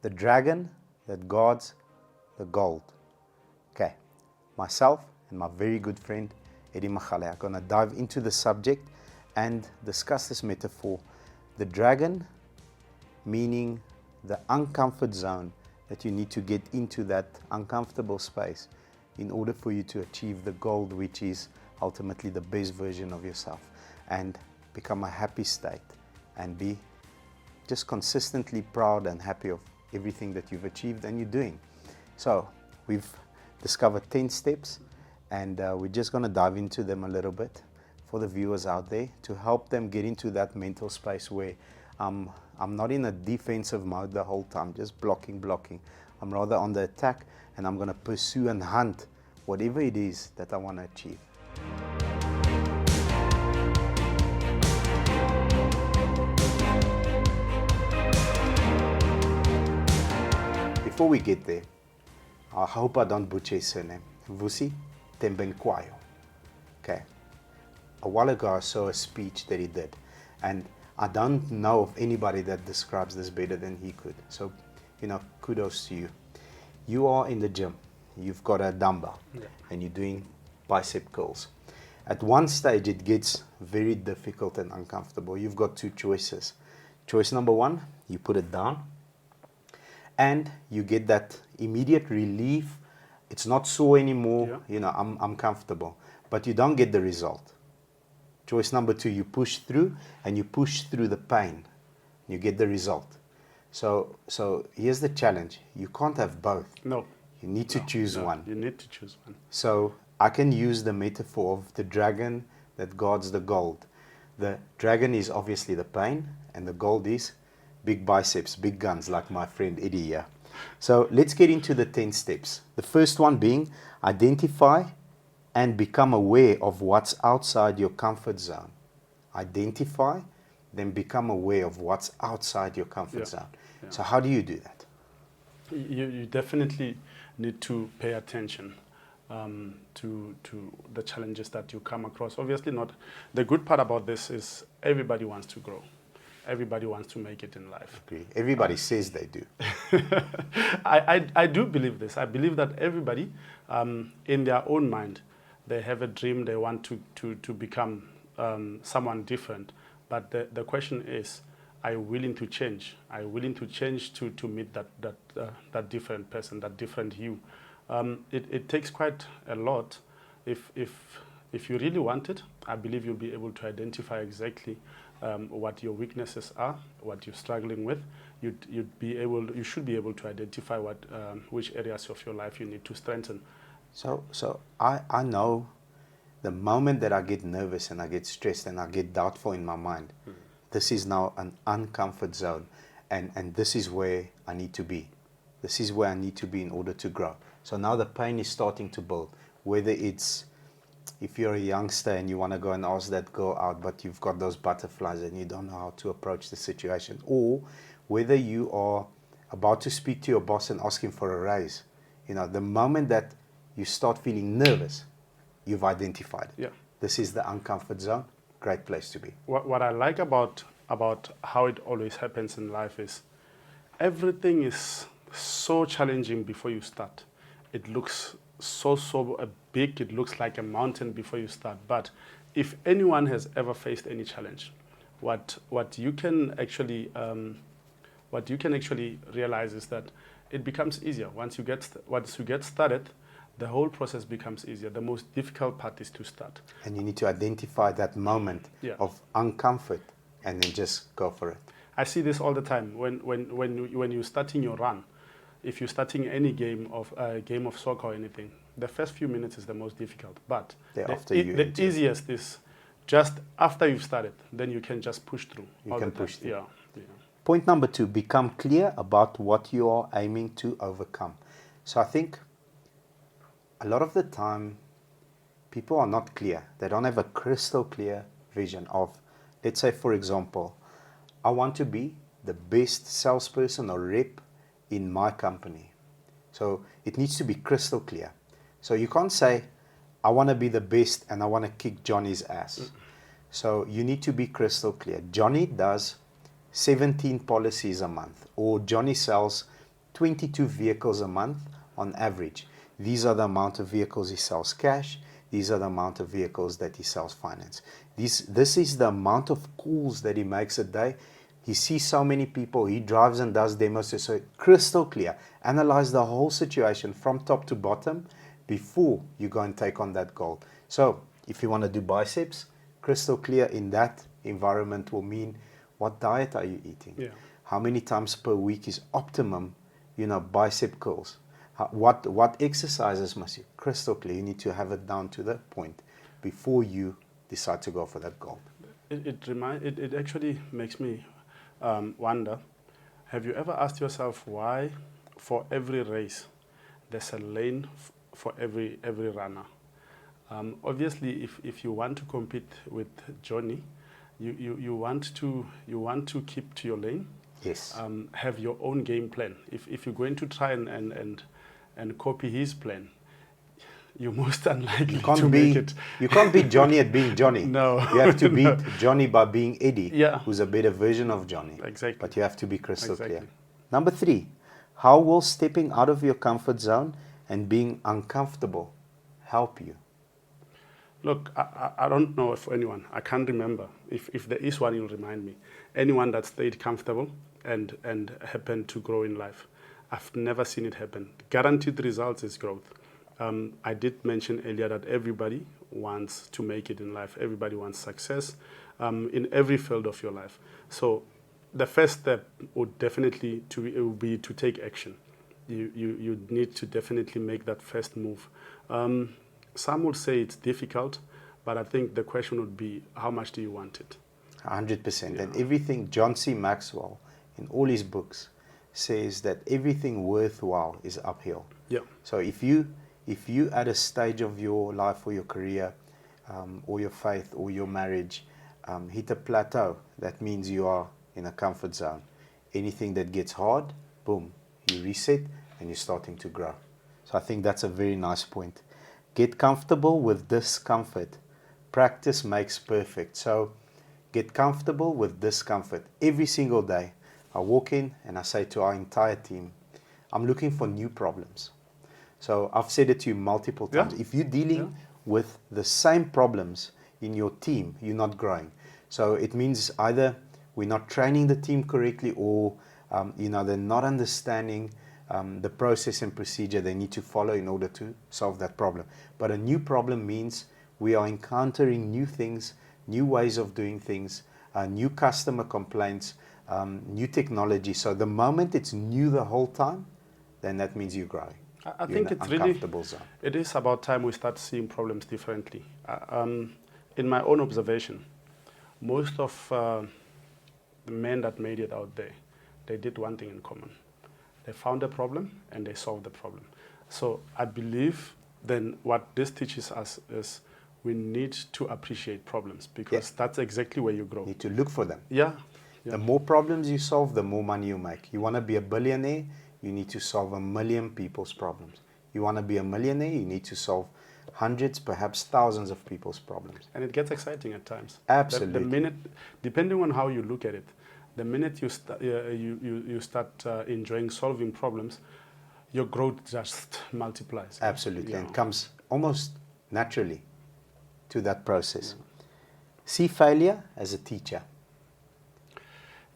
the dragon that guards the gold. Okay, myself and my very good friend Eddie Machale are going to dive into the subject and discuss this metaphor. The dragon meaning the uncomfort zone, that you need to get into that uncomfortable space in order for you to achieve the gold, which is ultimately the best version of yourself, and become a happy state and be just consistently proud and happy of everything that you've achieved and you're doing. So we've discovered 10 steps, and we're just going to dive into them a little bit for the viewers out there to help them get into that mental space where I'm not in a defensive mode the whole time, just blocking. I'm rather on the attack, and I'm going to pursue and hunt whatever it is that I want to achieve. Before we get there, I hope I don't butcher his surname. Vusi Thembekwayo. Okay. A while ago I saw a speech that he did, and I don't know of anybody that describes this better than he could. So, kudos to you. You are in the gym. You've got a dumbbell, and you're doing bicep curls. At one stage, it gets very difficult and uncomfortable. You've got two choices. Choice number one, you put it down, and you get that immediate relief. It's not sore anymore. I'm comfortable, but you don't get the result. Choice number two, you push through, and you push through the pain. You get the result. So here's the challenge. You can't have both. No. You need to choose one. You need to choose one. So I can use the metaphor of the dragon that guards the gold. The dragon is obviously the pain, and the gold is big biceps, big guns, like my friend Eddie here. So let's get into the 10 steps. The first one being identify and become aware of what's outside your comfort zone. Identify, then become aware of what's outside your comfort zone. Yeah. So how do you do that? You definitely need to pay attention to the challenges that you come across. Obviously not. The good part about this is everybody wants to grow. Everybody wants to make it in life. Agree. Everybody says they do. I do believe this. I believe that everybody, in their own mind, they have a dream. They want to become someone different. But the question is, are you willing to change? Are you willing to change to meet that different person, that different you? It takes quite a lot. If you really want it, I believe you'll be able to identify exactly what your weaknesses are, what you're struggling with. You should be able to identify which areas of your life you need to strengthen. So I know the moment that I get nervous and I get stressed and I get doubtful in my mind, this is now an uncomfort zone, and this is where I need to be. This is where I need to be in order to grow. So now the pain is starting to build, whether it's if you're a youngster and you want to go and ask that girl out, but you've got those butterflies and you don't know how to approach the situation, or whether you are about to speak to your boss and ask him for a raise. The moment that you start feeling nervous, you've identified it. Yeah. This is the uncomfort zone. Great place to be. What I like about how it always happens in life is everything is so challenging before you start. It looks so big. It looks like a mountain before you start. But if anyone has ever faced any challenge, what you can actually realize is that it becomes easier once you get started. The whole process becomes easier. The most difficult part is to start. And you need to identify that moment of uncomfort and then just go for it. I see this all the time. When you're starting your run, if you're starting any game of soccer or anything, the first few minutes is the most difficult. But the easiest is just after you've started. Then you can just push through. You can push through. Yeah. Point number 2, become clear about what you are aiming to overcome. So I think a lot of the time, people are not clear. They don't have a crystal clear vision of, let's say, for example, I want to be the best salesperson or rep in my company. So it needs to be crystal clear. So you can't say, I want to be the best and I want to kick Johnny's ass. So you need to be crystal clear. Johnny does 17 policies a month, or Johnny sells 22 vehicles a month on average. These are the amount of vehicles he sells cash. These are the amount of vehicles that he sells finance. This is the amount of calls that he makes a day. He sees so many people. He drives and does demos. So crystal clear. Analyze the whole situation from top to bottom before you go and take on that goal. So if you want to do biceps, crystal clear in that environment will mean what diet are you eating? Yeah. How many times per week is optimum, bicep curls? What exercises must you? Crystal clear. You need to have it down to the point before you decide to go for that goal. It actually makes me wonder, have you ever asked yourself why for every race there's a lane for every runner? Obviously, if you want to compete with Johnny, you want to keep to your lane. Yes. Have your own game plan. If you're going to try and copy his plan, you're most unlikely to make it. You can't beat Johnny at being Johnny. No. You have to beat Johnny by being Eddie, Yeah. who's a better version of Johnny. Exactly. But you have to be crystal Exactly. clear. Number 3, how will stepping out of your comfort zone and being uncomfortable help you? Look, I don't know if anyone, I can't remember. If there is one, you'll remind me. Anyone that stayed comfortable and happened to grow in life. I've never seen it happen. Guaranteed results is growth. I did mention earlier that everybody wants to make it in life. Everybody wants success in every field of your life. So the first step would definitely be to take action. You need to definitely make that first move. Some would say it's difficult, but I think the question would be, how much do you want it? 100%. Yeah. And everything, John C. Maxwell, in all his books, says that everything worthwhile is uphill. Yeah. So if you at a stage of your life or your career or your faith or your marriage hit a plateau, that means you are in a comfort zone. Anything that gets hard, boom, you reset and you're starting to grow. So I think that's a very nice point. Get comfortable with discomfort. Practice makes perfect. So get comfortable with discomfort. Every single day, I walk in and I say to our entire team, I'm looking for new problems. So I've said it to you multiple times. Yeah. If you're dealing with the same problems in your team, you're not growing. So it means either we're not training the team correctly or they're not understanding the process and procedure they need to follow in order to solve that problem. But a new problem means we are encountering new things, new ways of doing things, new customer complaints, new technology. So the moment it's new the whole time, then that means you're growing. I think it's really, zone. it is about time we start seeing problems differently. In my own observation, most of the men that made it out there, they did one thing in common. They found a problem and they solved the problem. So I believe then what this teaches us is we need to appreciate problems because that's exactly where you grow. You need to look for them. Yeah. The more problems you solve, the more money you make. You want to be a billionaire, you need to solve 1 million people's problems. You want to be a millionaire, you need to solve hundreds, perhaps thousands of people's problems. And it gets exciting at times. Absolutely. The minute, depending on how you look at it, the minute you start enjoying solving problems, your growth just multiplies. Absolutely, and comes almost naturally to that process. See failure as a teacher.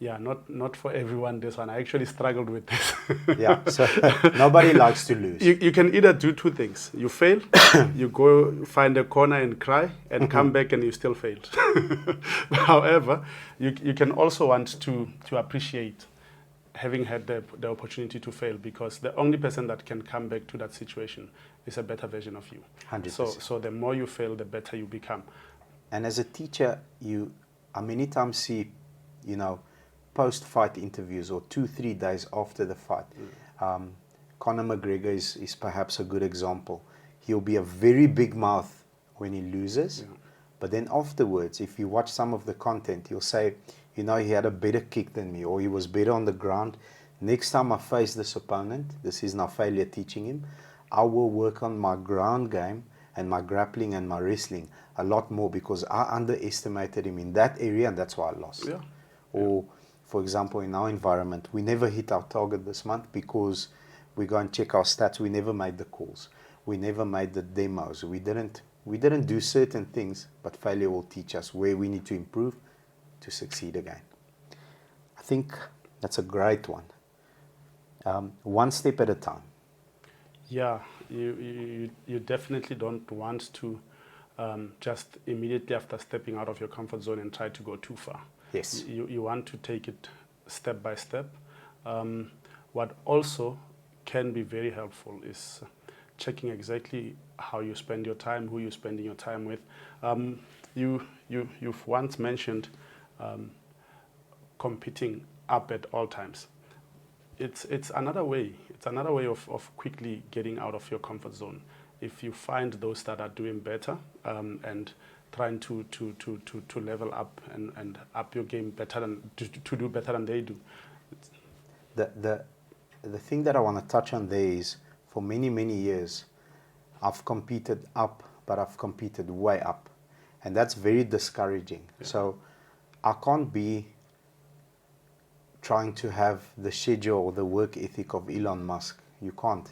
Yeah, not for everyone this one. I actually struggled with this. Yeah, so nobody likes to lose. You can either do two things. You fail, you go find a corner and cry, and come back and you still failed. However, you can also want to appreciate having had the opportunity to fail, because the only person that can come back to that situation is a better version of you. 100%. So the more you fail, the better you become. And as a teacher, I many times see, post-fight interviews or 2-3 days after the fight. Conor McGregor is perhaps a good example. He'll be a very big mouth when he loses, but then afterwards, if you watch some of the content, he'll say, he had a better kick than me, or he was better on the ground. Next time I face this opponent, this is now failure teaching him, I will work on my ground game and my grappling and my wrestling a lot more because I underestimated him in that area and that's why I lost. Yeah. Or for example, in our environment, we never hit our target this month because we go and check our stats. We never made the calls. We never made the demos. We didn't do certain things, but failure will teach us where we need to improve to succeed again. I think that's a great one. One step at a time. Yeah, you definitely don't want to just immediately after stepping out of your comfort zone and try to go too far. Yes. You want to take it step by step. What also can be very helpful is checking exactly how you spend your time, who you're spending your time with. You've once mentioned competing up at all times. It's another way. It's another way of quickly getting out of your comfort zone. If you find those that are doing better and trying to level up and up your game better than to do better than they do. The thing that I want to touch on there is, for many years, I've competed up, but I've competed way up, and that's very discouraging. Yeah. So I can't be trying to have the schedule or the work ethic of Elon Musk. You can't.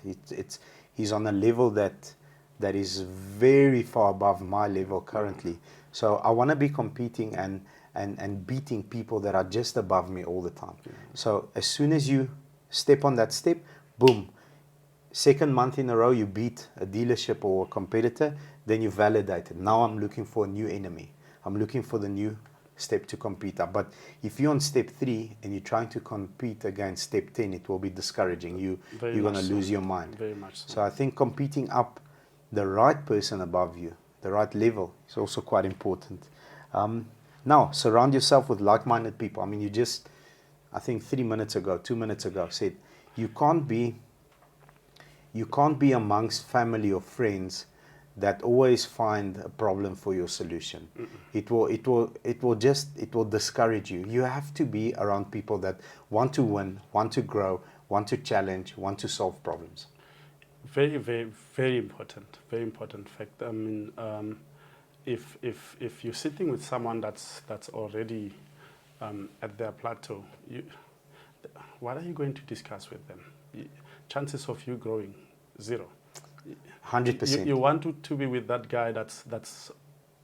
He's on a level that is very far above my level currently. So I want to be competing and beating people that are just above me all the time. Yeah. So as soon as you step on that step, boom, second month in a row you beat a dealership or a competitor, then you validate it. Now I'm looking for a new enemy. I'm looking for the new step to compete up. But if you're on step 3 and you're trying to compete against step 10, it will be discouraging. You're going to lose your mind. Very much so. So I think competing up the right person above you, the right level, is also quite important. Now, surround yourself with like-minded people. I mean, you just, I think 2 minutes ago, said you can't be amongst family or friends that always find a problem for your solution. Mm-mm. It will discourage you. You have to be around people that want to win, want to grow, want to challenge, want to solve problems. Very, very, very important. Very important fact. I mean, if you're sitting with someone that's already at their plateau, what are you going to discuss with them? Chances of you growing, 0. 100%. You want to be with that guy that's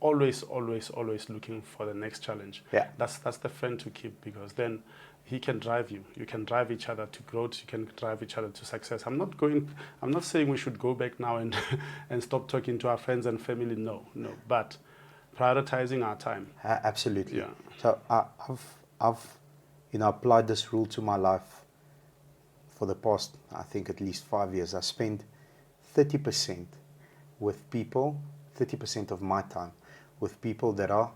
always looking for the next challenge. Yeah. That's the friend to keep, because then he can drive you. You can drive each other to growth. You can drive each other to success. I'm not saying we should go back now and stop talking to our friends and family. No. But prioritizing our time. Absolutely. Yeah. So I've applied this rule to my life for the past, I think, at least 5 years. I spend 30% with people, 30% of my time with people that are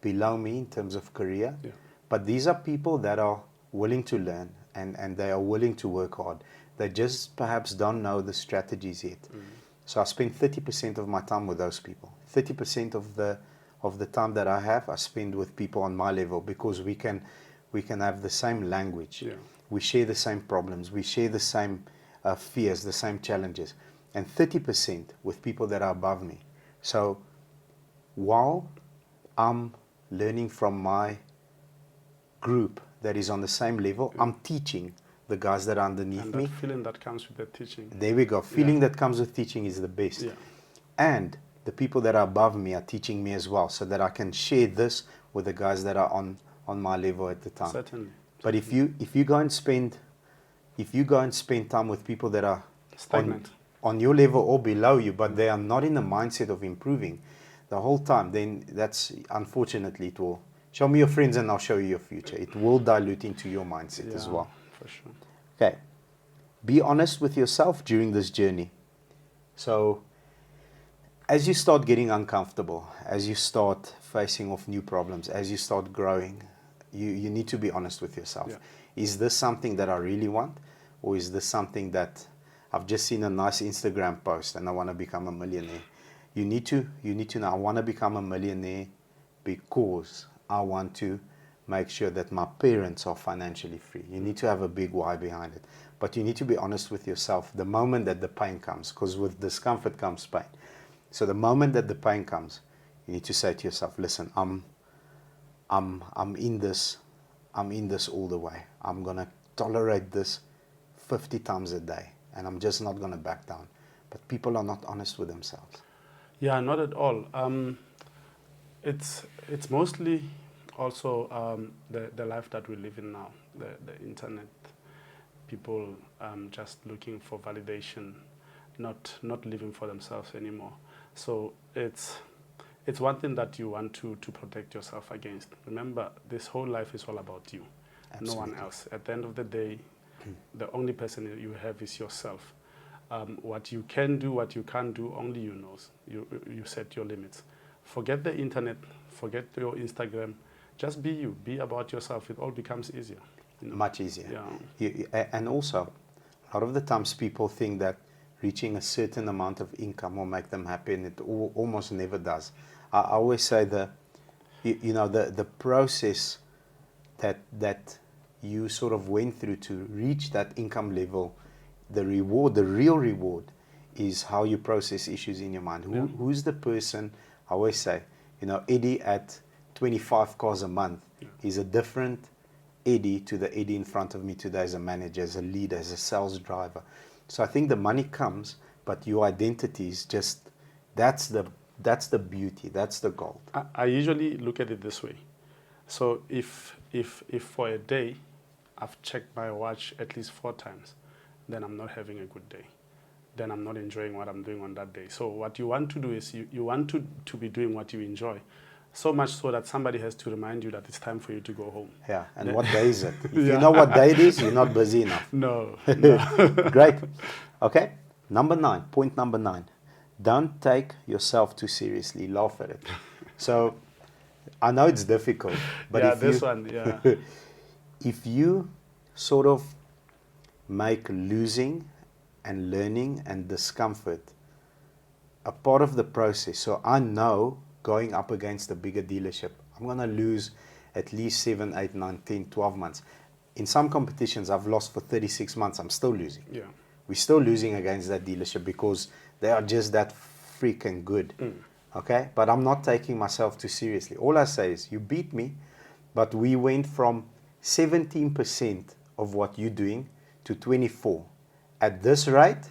below me in terms of career. Yeah. But these are people that are willing to learn and they are willing to work hard. They just perhaps don't know the strategies yet. Mm-hmm. So I spend 30% of my time with those people. 30% of the time that I have, I spend with people on my level, because we can have the same language. Yeah. We share the same problems. We share the same fears, the same challenges. And 30% with people that are above me. So while I'm learning from my group that is on the same level, I'm teaching the guys that are underneath me. And that feeling that comes with the teaching. There we go. Feeling that comes with teaching is the best. Yeah. And the people that are above me are teaching me as well, so that I can share this with the guys that are on my level at the time. Certainly. But if you go and spend time with people that are stagnant on your level or below you, but they are not in the mindset of improving the whole time, then that's, unfortunately, it will show me your friends and I'll show you your future. It will dilute into your mindset as well. For sure. Okay. Be honest with yourself during this journey. So as you start getting uncomfortable, as you start facing off new problems, as you start growing, you need to be honest with yourself. Yeah. Is this something that I really want? Or is this something that I've just seen a nice Instagram post and I want to become a millionaire? You need to know, I want to become a millionaire because I want to make sure that my parents are financially free. You need to have a big why behind it. But you need to be honest with yourself the moment that the pain comes, because with discomfort comes pain. So the moment that the pain comes, you need to say to yourself, listen, I'm in this I'm in this all the way. I'm going to tolerate this 50 times a day, and I'm just not going to back down. But people are not honest with themselves. Yeah, not at all. It's mostly also the life that we live in now, the internet, people just looking for validation, not living for themselves anymore. So it's one thing that you want to protect yourself against. Remember, this whole life is all about you, Absolutely. no one else. At the end of the day, the only person you have is yourself. What you can do, what you can't do, only you knows. You set your limits. Forget the internet, forget your Instagram. Just be you, be about yourself. It all becomes easier. You know? Much easier. Yeah. And also, a lot of the times people think that reaching a certain amount of income will make them happy, and it almost never does. I always say the process that you sort of went through to reach that income level, the real reward, is how you process issues in your mind. Who's the person? I always say, Eddie at 25 cars a month is a different Eddie to the Eddie in front of me today as a manager, as a leader, as a sales driver. So I think the money comes, but your identity is just, that's the beauty, that's the gold. I usually look at it this way. So if for a day I've checked my watch at least 4 times, then I'm not having a good day. Then I'm not enjoying what I'm doing on that day. So what you want to do is you want to be doing what you enjoy. So much so that somebody has to remind you that it's time for you to go home. Yeah, and what day is it? If you know what day it is, you're not busy enough. No. Great. Okay, point number 9. Don't take yourself too seriously. Laugh at it. So, I know it's difficult, but if you sort of make losing and learning and discomfort a part of the process, so I know going up against a bigger dealership, I'm going to lose at least 7, 8, 9, 10, 12 months. In some competitions, I've lost for 36 months. I'm still losing. Yeah. We're still losing against that dealership because they are just that freaking good. Okay? But I'm not taking myself too seriously. All I say is, you beat me, but we went from 17% of what you're doing to 24%. At this rate,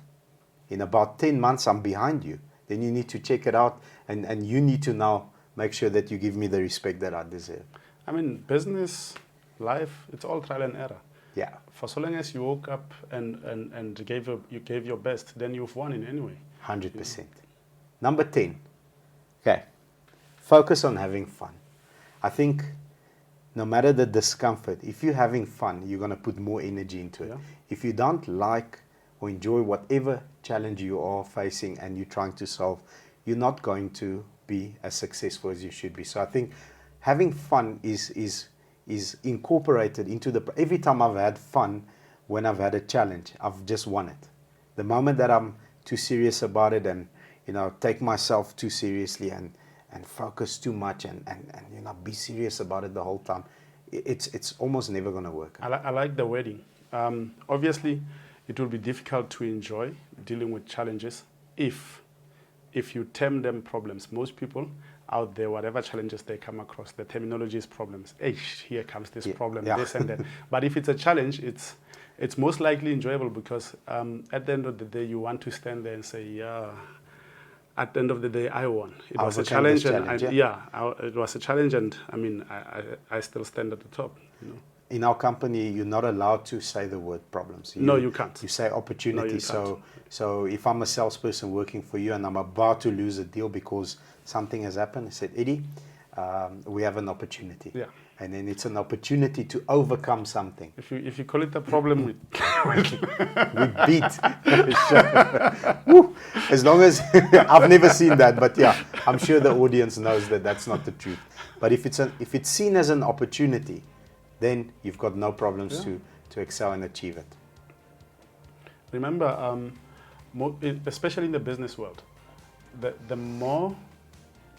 in about 10 months, I'm behind you. Then you need to check it out, and you need to now make sure that you give me the respect that I deserve. I mean, business, life, it's all trial and error. Yeah. For so long as you woke up and you gave your best, then you've won in any way. 100%. Number 10. Okay. Focus on having fun. I think no matter the discomfort, if you're having fun, you're going to put more energy into it. Yeah. If you don't like or enjoy whatever challenge you are facing and you're trying to solve, you're not going to be as successful as you should be. So I think having fun is incorporated into every time I've had fun, when I've had a challenge, I've just won it. The moment that I'm too serious about it and take myself too seriously and focus too much and be serious about it the whole time, it's almost never going to work. I like the wording. Obviously, it will be difficult to enjoy dealing with challenges if you term them problems. Most people out there, whatever challenges they come across, the terminology is problems. Here comes this problem, this and that. But if it's a challenge, it's most likely enjoyable because at the end of the day, you want to stand there and say, yeah, at the end of the day, I won. It was a challenge, it was a challenge, and I mean, I still stand at the top. In our company, you're not allowed to say the word problems. No, you can't. You say opportunity. No, so if I'm a salesperson working for you and I'm about to lose a deal because something has happened, I said, Eddie, we have an opportunity. Yeah. And then it's an opportunity to overcome something. If you call it a problem, we beat. Woo. As long as I've never seen that, but yeah, I'm sure the audience knows that that's not the truth. But if it's seen as an opportunity, then you've got no problems to excel and achieve it. Remember, especially in the business world, the more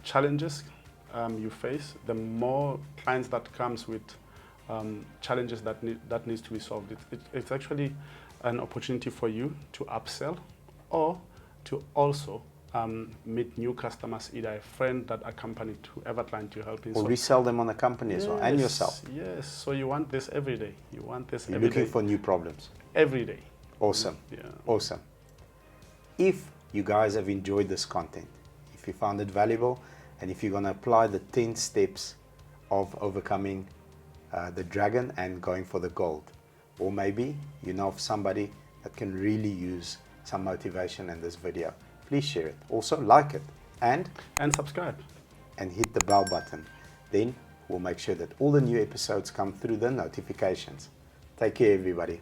challenges you face, the more clients that comes with challenges that needs to be solved. It's actually an opportunity for you to upsell or to also meet new customers, either a friend that accompanied whoever client you're helping. Or resell them on the company as well, and yourself. Yes, so you want this every day. You want this You're every looking day. for new problems. Every day. Awesome. Yeah. Awesome. If you guys have enjoyed this content, if you found it valuable, and if you're going to apply the 10 steps of overcoming the dragon and going for the gold, or maybe you know of somebody that can really use some motivation in this video, please share it. Also like it and subscribe. And hit the bell button. Then we'll make sure that all the new episodes come through the notifications. Take care, everybody.